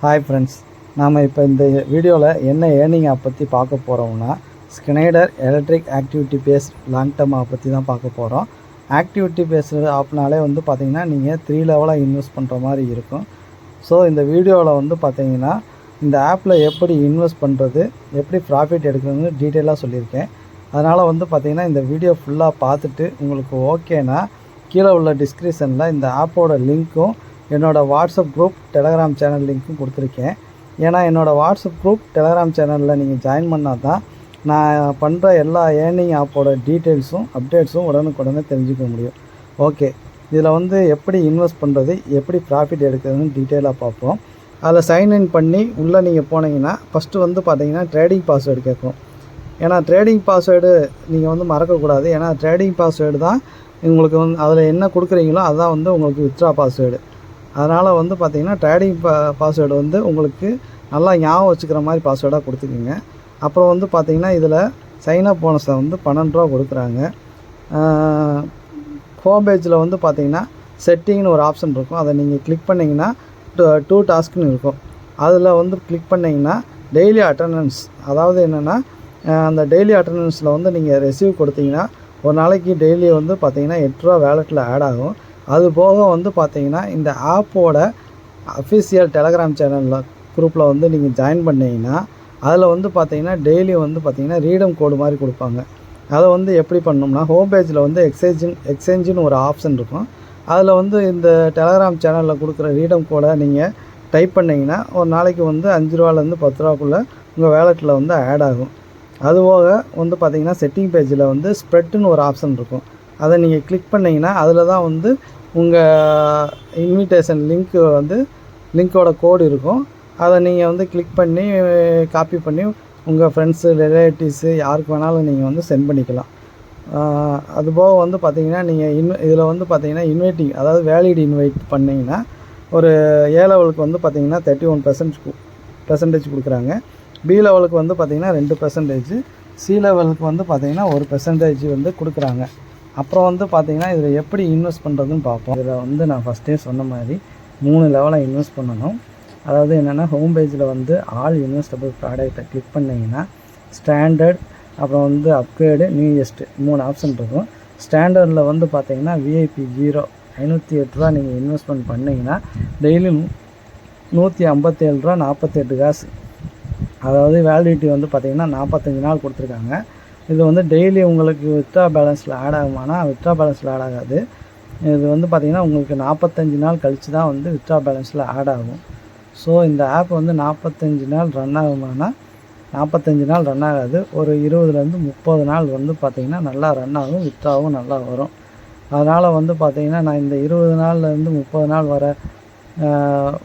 Hi friends, நாம் இப்போ இந்த வீடியோவில் என்ன ஏர்னிங் ஆப் பற்றி பார்க்க போகிறோம்னா Schneider Electric activity based long term app பற்றி தான் பார்க்க போகிறோம். ஆக்டிவிட்டி பேஸ்டு ஆப்னாலே வந்து பார்த்திங்கன்னா நீங்கள் 3 லெவலாக இன்வெஸ்ட் பண்ணுற மாதிரி இருக்கும். ஸோ இந்த வீடியோவில் வந்து பார்த்திங்கன்னா இந்த ஆப்பில் எப்படி இன்வெஸ்ட் பண்ணுறது, எப்படி ப்ராஃபிட் எடுக்கிறதுன்னு டீட்டெயிலாக சொல்லியிருக்கேன். அதனால் வந்து பார்த்திங்கன்னா இந்த வீடியோ ஃபுல்லாக பார்த்துட்டு உங்களுக்கு ஓகேனா கீழே உள்ள டிஸ்கிரிப்ஷனில் இந்த ஆப்போட லிங்க்கும் என்னோடய வாட்ஸ்அப் குரூப் டெலகிராம் சேனல் லிங்க்கும் கொடுத்துருக்கேன். ஏன்னா என்னோடய வாட்ஸ்அப் குரூப் டெலகிராம் சேனலில் நீங்கள் ஜாயின் பண்ணால் தான் நான் பண்ணுற எல்லா ஏர்னிங் ஆப்போட டீட்டெயில்ஸும் அப்டேட்ஸும் உடனுக்குடனே தெரிஞ்சுக்க முடியும். ஓகே, இதில் வந்து எப்படி இன்வெஸ்ட் பண்ணுறது, எப்படி ப்ராஃபிட் எடுக்கிறதுன்னு டீட்டெயிலாக பார்ப்போம். அதில் சைன்இன் பண்ணி உள்ளே நீங்கள் போனீங்கன்னா ஃபஸ்ட்டு வந்து பார்த்தீங்கன்னா ட்ரேடிங் பாஸ்வேர்டு கேட்கும். ஏன்னா ட்ரேடிங் பாஸ்வேர்டு நீங்கள் வந்து மறக்கக்கூடாது. ஏன்னா ட்ரேடிங் பாஸ்வேர்டு தான் உங்களுக்கு வந்து அதில் என்ன கொடுக்குறீங்களோ அதுதான் வந்து உங்களுக்கு வித்ட்ரா பாஸ்வேர்டு. அதனால் வந்து பார்த்திங்கன்னா ட்ரேடிங் பாஸ்வேர்டு வந்து உங்களுக்கு நல்லா ஞாபகம் வச்சுக்கிற மாதிரி பாஸ்வேர்டாக கொடுத்துக்குங்க. அப்புறம் வந்து பார்த்திங்கன்னா இதில் சைனப் போனஸை வந்து 12 ரூபா கொடுக்குறாங்க. ஹோம் பேஜில் வந்து பார்த்திங்கன்னா செட்டிங்னு ஒரு ஆப்ஷன் இருக்கும். அதை நீங்கள் கிளிக் பண்ணிங்கன்னா 2 டாஸ்க்குன்னு இருக்கும். அதில் வந்து கிளிக் பண்ணிங்கன்னா டெய்லி அட்டண்டன்ஸ், அதாவது என்னென்னா அந்த டெய்லி அட்டண்டன்ஸில் வந்து நீங்கள் ரெசீவ் கொடுத்தீங்கன்னா ஒரு நாளைக்கு டெய்லி வந்து பார்த்திங்கன்னா 8 ரூபா வேலெட்டில் ஆட் ஆகும். அது போக வந்து பார்த்திங்கன்னா இந்த ஆப்போட அஃபிஷியல் டெலகிராம் சேனலில் குரூப்பில் வந்து நீங்கள் ஜாயின் பண்ணிங்கன்னா அதில் வந்து பார்த்திங்கன்னா டெய்லி வந்து பார்த்திங்கன்னா ரீடம் கோடு மாதிரி கொடுப்பாங்க. அதை வந்து எப்படி பண்ணோம்னா ஹோம் பேஜில் வந்து எக்ஸ்சேஞ்சுன்னு ஒரு ஆப்ஷன் இருக்கும். அதில் வந்து இந்த டெலகிராம் சேனலில் கொடுக்குற ரீடம் கோடை நீங்கள் டைப் பண்ணிங்கன்னா ஒரு நாளைக்கு வந்து 5 ரூபாலேருந்து 10 ரூபாக்குள்ளே உங்கள் வேலெட்டில் வந்து ஆட் ஆகும். அதுபோக வந்து பார்த்திங்கன்னா செட்டிங் பேஜில் வந்து ஸ்ப்ரெட்டுன்னு ஒரு ஆப்ஷன் இருக்கும். அதை நீங்கள் கிளிக் பண்ணிங்கன்னா அதில் தான் வந்து உங்கள் இன்விடேஷன் லிங்க்கோட கோடு இருக்கும். அதை நீங்கள் வந்து கிளிக் பண்ணி காப்பி பண்ணி உங்கள் ஃப்ரெண்ட்ஸு, ரிலேட்டிவ்ஸு யாருக்கு வேணாலும் நீங்கள் வந்து சென்ட் பண்ணிக்கலாம். அதுபோக வந்து பார்த்திங்கன்னா நீங்கள் இதில் வந்து பார்த்திங்கன்னா இன்வைட்டிங், அதாவது வேலிட் இன்வைட் பண்ணிங்கன்னா ஒரு ஏ லெவலுக்கு வந்து பார்த்திங்கன்னா 31% கொடுக்குறாங்க. பி லெவலுக்கு வந்து பார்த்திங்கன்னா 2%, சி லெவலுக்கு வந்து பார்த்திங்கன்னா 1% வந்து கொடுக்குறாங்க. அப்புறம் வந்து பார்த்திங்கன்னா இதில் எப்படி இன்வெஸ்ட் பண்ணுறதுன்னு பார்ப்போம். இதில் வந்து நான் ஃபஸ்ட்டே சொன்ன மாதிரி 3 லெவலாக இன்வெஸ்ட் பண்ணணும். அதாவது என்னென்னா ஹோம் பேஜில் வந்து ஆல் இன்வெஸ்டபிள் ப்ராடக்ட்டை கிளிக் பண்ணிங்கன்னா ஸ்டாண்டர்ட், அப்புறம் வந்து அப்கிரேடு, நியூயஸ்ட்டு 3 ஆப்ஷன் இருக்கும். ஸ்டாண்டர்டில் வந்து பார்த்திங்கன்னா விஐபி 0 508 ரூபா நீங்கள் இன்வெஸ்ட்மெண்ட் பண்ணிங்கன்னா டெய்லி 157 ரூபா 48 காசு. அதாவது வேலிடிட்டி வந்து பார்த்திங்கன்னா 45 நாள் கொடுத்துருக்காங்க. இது வந்து டெய்லி உங்களுக்கு வித்ட்ரா பேலன்ஸில் ஆட் ஆகுமானா வித்ட்ரா பேலன்ஸில் ஆட் ஆகாது. இது வந்து பார்த்திங்கன்னா உங்களுக்கு 45 நாள் கழித்து தான் வந்து வித்ட்ரா பேலன்ஸில் ஆட் ஆகும். ஸோ இந்த ஆப் வந்து 45 நாள் ரன் ஆகுமானா 45 நாள் ரன் ஆகாது. ஒரு 20லேருந்து 30 நாள் வந்து பார்த்திங்கன்னா நல்லா ரன் ஆகும், வித்ட்ராவும் நல்லா வரும். அதனால் வந்து பார்த்திங்கன்னா நான் இந்த 20 நாள்லேருந்து 30 நாள்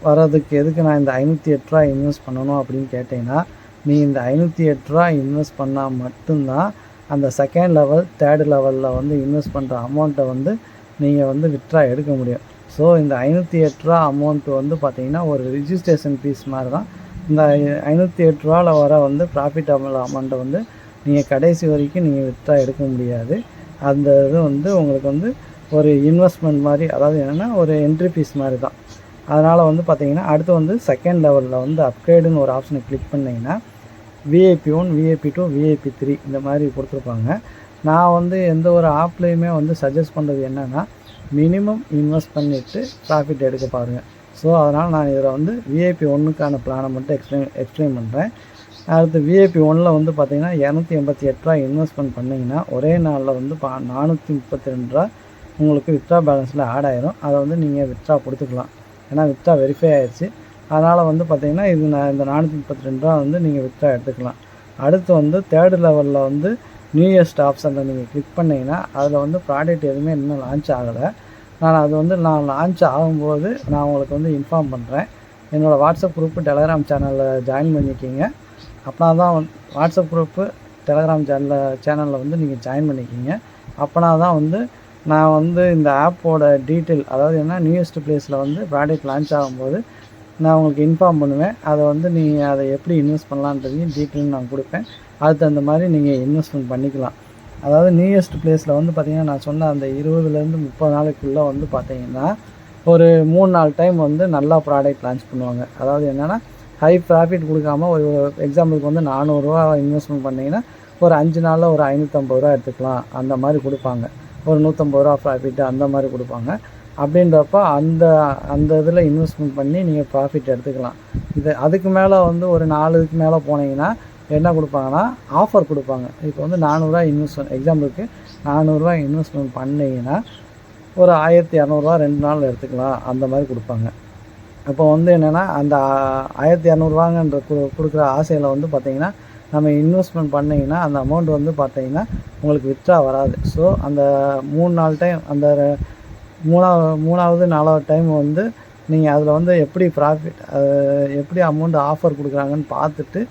வரதுக்கு எதுக்கு நான் இந்த 508 ரூபா இன்வெஸ்ட் பண்ணணும் அப்படின்னு கேட்டிங்கன்னா, நீ இந்த 508 ரூபா இன்வெஸ்ட் பண்ணால் மட்டும்தான் அந்த செகண்ட் லெவல், தேர்டு லெவலில் வந்து இன்வெஸ்ட் பண்ணுற அமௌண்ட்டை வந்து நீங்கள் வந்து வித்ட்ரா எடுக்க முடியும். ஸோ இந்த 508 ரூபா அமௌண்ட்டு வந்து பார்த்திங்கன்னா ஒரு ரிஜிஸ்ட்ரேஷன் ஃபீஸ் மாதிரி தான். இந்த 508 ரூபாவில் வர வந்து ப்ராஃபிட் அமௌண்ட்டை வந்து நீங்கள் கடைசி வரைக்கும் நீங்கள் வித்ட்ரா எடுக்க முடியாது. அந்த இது வந்து உங்களுக்கு வந்து ஒரு இன்வெஸ்ட்மெண்ட் மாதிரி, அதாவது என்னென்னா ஒரு என்ட்ரி ஃபீஸ் மாதிரி தான். அதனால் வந்து பார்த்திங்கன்னா அடுத்து வந்து செகண்ட் லெவலில் வந்து அப்கிரேடுன்னு ஒரு ஆப்ஷனை கிளிக் பண்ணிங்கன்னா விஐபி 1, விஐபி 2, விஐபி 3 இந்த மாதிரி கொடுத்துருப்பாங்க. நான் வந்து எந்த ஒரு ஆப்லேயுமே வந்து சஜஸ்ட் பண்ணுறது என்னென்னா மினிமம் இன்வெஸ்ட் பண்ணிவிட்டு ப்ராஃபிட் எடுக்க பாருங்கள். ஸோ அதனால் நான் இதில் வந்து விஐபி 1க்கான பிளானை மட்டும் எக்ஸ்பிளைன் பண்ணுறேன். அடுத்து விஐபி 1ல் வந்து பார்த்திங்கன்னா 288 ரூபா இன்வெஸ்ட்மெண்ட் பண்ணிங்கன்னா ஒரே நாளில் வந்து 432 ரூபா உங்களுக்கு வித்ட்ரா பேலன்ஸில் ஆட் ஆயிரும். அதை வந்து நீங்கள் வித்ட்ரா கொடுத்துக்கலாம். ஏன்னா வித்ட்ரா வெரிஃபை ஆயிடுச்சு. அதனால் வந்து பார்த்திங்கன்னா இந்த 432 ரூபா வந்து நீங்கள் வித்ட்ரா எடுத்துக்கலாம். அடுத்து வந்து தேர்டு லெவலில் வந்து நியூயஸ்ட் ஆப்ஷனில் நீங்கள் கிளிக் பண்ணிங்கன்னா அதில் வந்து ப்ராடக்ட் எதுவுமே இன்னும் லான்ச் ஆகலை. நான் லான்ச் ஆகும்போது நான் உங்களுக்கு வந்து இன்ஃபார்ம் பண்ணுறேன். என்னோடய வாட்ஸ்அப் குரூப்பு டெலகிராம் சேனலில் ஜாயின் பண்ணிக்கிங்க. அப்போனா தான் வாட்ஸ்அப் குரூப்பு டெலகிராம் சேனலில் வந்து நீங்கள் ஜாயின் பண்ணிக்கிங்க. அப்போனா தான் வந்து நான் வந்து இந்த ஆப்போட டீட்டெயில், அதாவது என்ன நியூயஸ்ட் ப்ளேஸில் வந்து ப்ராடக்ட் லான்ச் ஆகும்போது நான் உங்களுக்கு இன்ஃபார்ம் பண்ணுவேன். அதை வந்து நீங்கள் அதை எப்படி இன்வெஸ்ட் பண்ணலான்றதையும் டீட்டெயில் நான் கொடுப்பேன். அதுக்கு அந்த மாதிரி நீங்கள் இன்வெஸ்ட்மெண்ட் பண்ணிக்கலாம். அதாவது நியூயஸ்ட் ப்ளேஸில் வந்து பார்த்திங்கன்னா நான் சொன்ன அந்த 20லேருந்து 30 நாளைக்குள்ளே வந்து பார்த்திங்கன்னா ஒரு 3-4 டைம் வந்து நல்லா ப்ராடக்ட் லான்ச் பண்ணுவாங்க. அதாவது என்னென்னா ஹை ப்ராஃபிட் கொடுக்காம ஒரு எக்ஸாம்பிளுக்கு வந்து ரூ. 400 இன்வெஸ்ட்மெண்ட் பண்ணிங்கன்னா ஒரு 5 நாளில் ஒரு ரூ. 550 எடுத்துக்கலாம் அந்த மாதிரி கொடுப்பாங்க. ஒரு ரூ. 150 ப்ராஃபிட்டு அந்த மாதிரி கொடுப்பாங்க. அப்படின்றப்ப அந்த அந்த இதில் இன்வெஸ்ட்மெண்ட் பண்ணி நீங்கள் ப்ராஃபிட் எடுத்துக்கலாம். அதுக்கு மேலே வந்து ஒரு 4க்கு மேலே போனீங்கன்னா என்ன கொடுப்பாங்கன்னா ஆஃபர் கொடுப்பாங்க. இப்போ வந்து ரூ. 400 எக்ஸாம்பிளுக்கு ரூ. 400 இன்வெஸ்ட்மெண்ட் பண்ணிங்கன்னா ஒரு ரூ. 1200 2 நாளில் எடுத்துக்கலாம் அந்த மாதிரி கொடுப்பாங்க. அப்போ வந்து என்னென்னா அந்த ரூ. 1200ங்கன்ற கொடுக்குற ஆசையில் வந்து பார்த்திங்கன்னா நம்ம இன்வெஸ்ட்மெண்ட் பண்ணிங்கன்னா அந்த அமௌண்ட் வந்து பார்த்திங்கன்னா உங்களுக்கு வித்ட்ரா வராது. ஸோ அந்த 3-4 டைம் அந்த 3வது 4வது டைம் வந்து நீங்கள் அதில் வந்து எப்படி ப்ராஃபிட் எப்படி அமௌண்ட் ஆஃபர் கொடுக்குறாங்கன்னு பார்த்துட்டு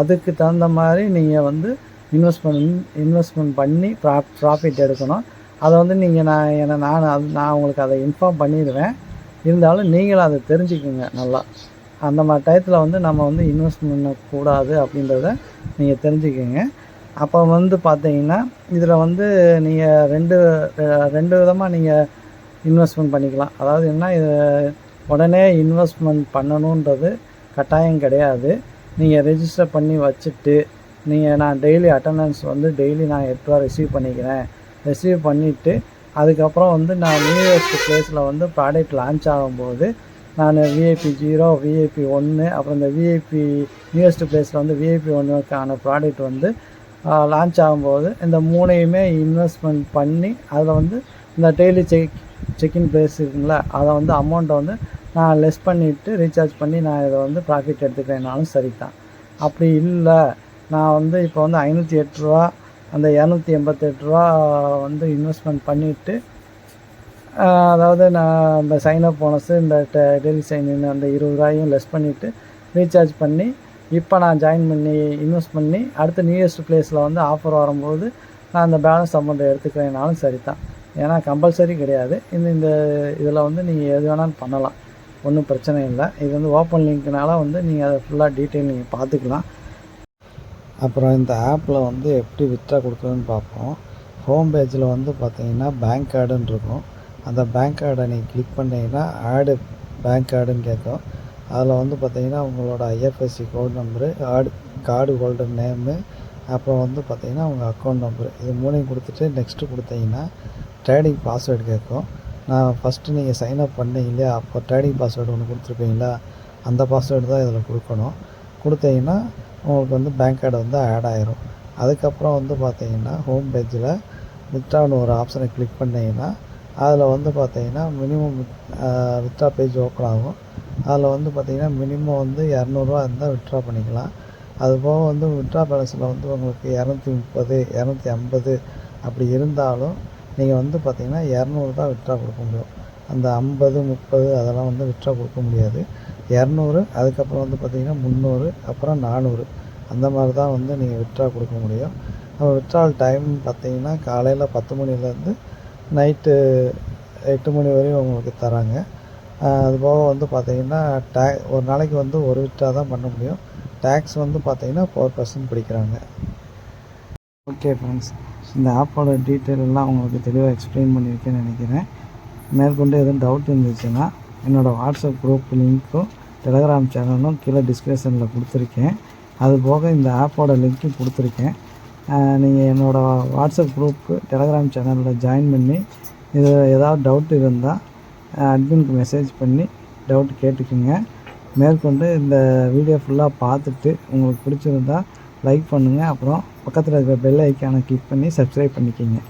அதுக்கு தகுந்த மாதிரி நீங்கள் வந்து இன்வெஸ்ட்மெண்ட் பண்ணி ப்ராஃபிட் எடுக்கணும். அதை வந்து நீங்கள் நான் உங்களுக்கு அதை இன்ஃபார்ம் பண்ணிடுவேன். இருந்தாலும் நீங்களும் அதை தெரிஞ்சுக்குங்க நல்லா. அந்த மாதிரி டயத்தில் வந்து நம்ம வந்து இன்வெஸ்ட் பண்ணக்கூடாது அப்படின்றத நீங்கள் தெரிஞ்சுக்கோங்க. அப்போ வந்து பார்த்தீங்கன்னா இதில் வந்து நீங்கள் ரெண்டு விதமாக நீங்கள் இன்வெஸ்ட்மெண்ட் பண்ணிக்கலாம். அதாவது என்ன, இது உடனே இன்வெஸ்ட்மெண்ட் பண்ணணுன்றது கட்டாயம் கிடையாது. நீங்கள் ரெஜிஸ்டர் பண்ணி வச்சுட்டு நான் டெய்லி அட்டண்டன்ஸ் வந்து டெய்லி நான் 8 ரூபா ரிசீவ் பண்ணிவிட்டு அதுக்கப்புறம் வந்து நான் நியூயஸ்ட் பிளேஸில் வந்து ப்ராடக்ட் லான்ச் ஆகும்போது நான் VIP 0 VIP 1 அப்புறம் இந்த VIP நியூயஸ்ட் பிளேஸில் வந்து VIP 1க்கான ப்ராடக்ட் வந்து லான்ச் ஆகும்போது இந்த 3யுமே இன்வெஸ்ட்மெண்ட் பண்ணி அதில் வந்து இந்த டெய்லி செக்இன் பிளேஸ் இருக்குங்களா, அதை வந்து அமௌண்ட்டை வந்து நான் லெஸ் பண்ணிவிட்டு ரீசார்ஜ் பண்ணி நான் இதை வந்து ப்ராஃபிட் எடுத்துக்கிறேன்னாலும் சரி தான். அப்படி இல்லை, நான் வந்து இப்போ வந்து 508 ரூபா அந்த 288 ரூபா வந்து இன்வெஸ்ட்மெண்ட் பண்ணிவிட்டு அதாவது நான் இந்த சைனப் போனஸு இந்த டெய்லி சைன்இன் அந்த 20 ரூபாயும் லெஸ் பண்ணிவிட்டு ரீசார்ஜ் பண்ணி இப்போ நான் ஜாயின் பண்ணி இன்வெஸ்ட் பண்ணி அடுத்த நியூயஸ்ட் பிளேஸில் வந்து ஆஃபர் வரும்போது நான் அந்த பேலன்ஸ் அமௌண்ட்டை எடுத்துக்கிறேனாலும் சரி தான். ஏன்னா கம்பல்சரி கிடையாது. இந்த இதில் வந்து நீங்கள் எது வேணாலும் பண்ணலாம், ஒன்றும் பிரச்சனை இல்லை. இது வந்து ஓப்பன் லிங்க்னால வந்து நீங்கள் அதை ஃபுல்லாக டீட்டெயில் நீங்கள் பார்த்துக்கலாம். அப்புறம் இந்த ஆப்பில் வந்து எப்படி வித்ட்ரா கொடுக்குறதுன்னு பார்ப்போம். ஹோம் பேஜில் வந்து பார்த்தீங்கன்னா பேங்க் கார்டுன்னு இருக்கும். அந்த பேங்க் கார்டை நீங்கள் கிளிக் பண்ணிங்கன்னா ஆடு பேங்க் கார்டுன்னு கேட்கும். அதில் வந்து பார்த்தீங்கன்னா உங்களோட IFSC code number, card holder name, அப்புறம் வந்து பார்த்தீங்கன்னா உங்கள் அக்கௌண்ட் நம்பரு, இது 3யும் கொடுத்துட்டு நெக்ஸ்ட்டு கொடுத்தீங்கன்னா ட்ரேடிங் பாஸ்வேர்டு கேட்கும். நான் ஃபஸ்ட்டு நீங்கள் சைன்அப் பண்ணீங்க இல்லையா, அப்போ ட்ரேடிங் பாஸ்வேர்டு ஒன்று கொடுத்துருப்பீங்களா, அந்த பாஸ்வேர்டு தான் இதில் கொடுக்கணும். கொடுத்தீங்கன்னா உங்களுக்கு வந்து பேங்க் கார்டு வந்து ஆட் ஆயிரும். அதுக்கப்புறம் வந்து பார்த்தீங்கன்னா ஹோம் பேஜில் வித்ட்ரான்னு ஒரு ஆப்ஷனை கிளிக் பண்ணிங்கன்னா அதில் வந்து பார்த்தீங்கன்னா மினிமம் வித்ட்ரா பேஜ் ஓப்பன் ஆகும். அதில் வந்து பார்த்தீங்கன்னா மினிமம் வந்து 200 இருந்தால் வித்ட்ரா பண்ணிக்கலாம். அதுபோக வந்து வித்ட்ரா பேலன்ஸில் வந்து உங்களுக்கு 230 250 அப்படி இருந்தாலும் நீங்கள் வந்து பார்த்தீங்கன்னா 200 தான் வித்ட்ரா கொடுக்க முடியும். அந்த 50 30 அதெல்லாம் வந்து வித்ட்ரா கொடுக்க முடியாது. 200, அதுக்கப்புறம் வந்து பார்த்திங்கன்னா 300, அப்புறம் 400 அந்த மாதிரி தான் வந்து நீங்கள் வித்ட்ரா கொடுக்க முடியும். வித்ட்ரால் டைம் பார்த்திங்கன்னா காலையில் 10 மணிலேருந்து நைட்டு 8 மணி வரையும் உங்களுக்கு தராங்க. அதுபோக வந்து பார்த்திங்கன்னா ஒரு நாளைக்கு வந்து ஒரு வித்ட்ரா தான் பண்ண முடியும். டேக்ஸ் வந்து பார்த்திங்கன்னா 4% பிடிக்கிறாங்க. ஓகே ஃப்ரெண்ட்ஸ், இந்த ஆப்போட டீட்டெயில் எல்லாம் உங்களுக்கு தெளிவாக எக்ஸ்பிளைன் பண்ணியிருக்கேன்னு நினைக்கிறேன். மேற்கொண்டு எதுவும் டவுட் இருந்துச்சுன்னா என்னோடய வாட்ஸ்அப் குரூப் லிங்க்கும் டெலகிராம் சேனலும் கீழே டிஸ்கிரிப்ஷனில் கொடுத்துருக்கேன். அதுபோக இந்த ஆப்போட லிங்க்கும் கொடுத்துருக்கேன். நீங்கள் என்னோடய வாட்ஸ்அப் குரூப்பு டெலகிராம் சேனலில் ஜாயின் பண்ணி இது ஏதாவது டவுட் இருந்தால் அட்மினுக்கு மெசேஜ் பண்ணி டவுட் கேட்டுக்குங்க. மேற்கொண்டு இந்த வீடியோ ஃபுல்லாக பார்த்துட்டு உங்களுக்கு பிடிச்சிருந்தா லைக் பண்ணுங்கள். அப்புறம் பக்கத்தில் இருக்கிற பெல் ஐக்கானை கிளிக் பண்ணி சப்ஸ்கிரைப் பண்ணிக்கோங்க.